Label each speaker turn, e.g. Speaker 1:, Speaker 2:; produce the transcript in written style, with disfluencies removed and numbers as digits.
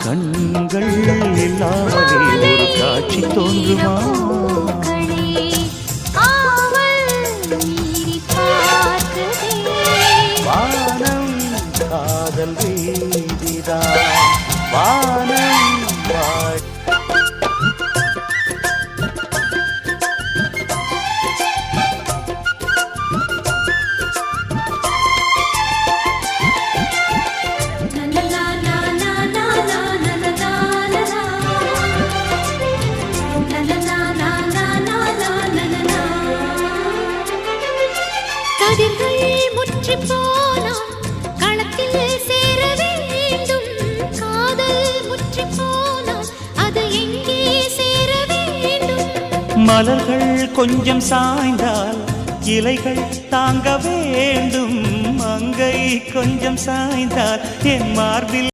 Speaker 1: கண்கள் இல்லாமலே ஒரு காட்சி தோன்றுமா? வானம் காதல் வீதிதான் வானம்
Speaker 2: கதிர்கள் முற்றி போனால் களத்தில் சேர வேண்டும். காதல் முற்றி போனால் அது எங்கே சேர வேண்டும்?
Speaker 1: மலர்கள் கொஞ்சம் சாய்ந்தால் இலைகள் தாங்க வேண்டும். மங்கை கொஞ்சம் சாய்ந்தால் என் மார்பில்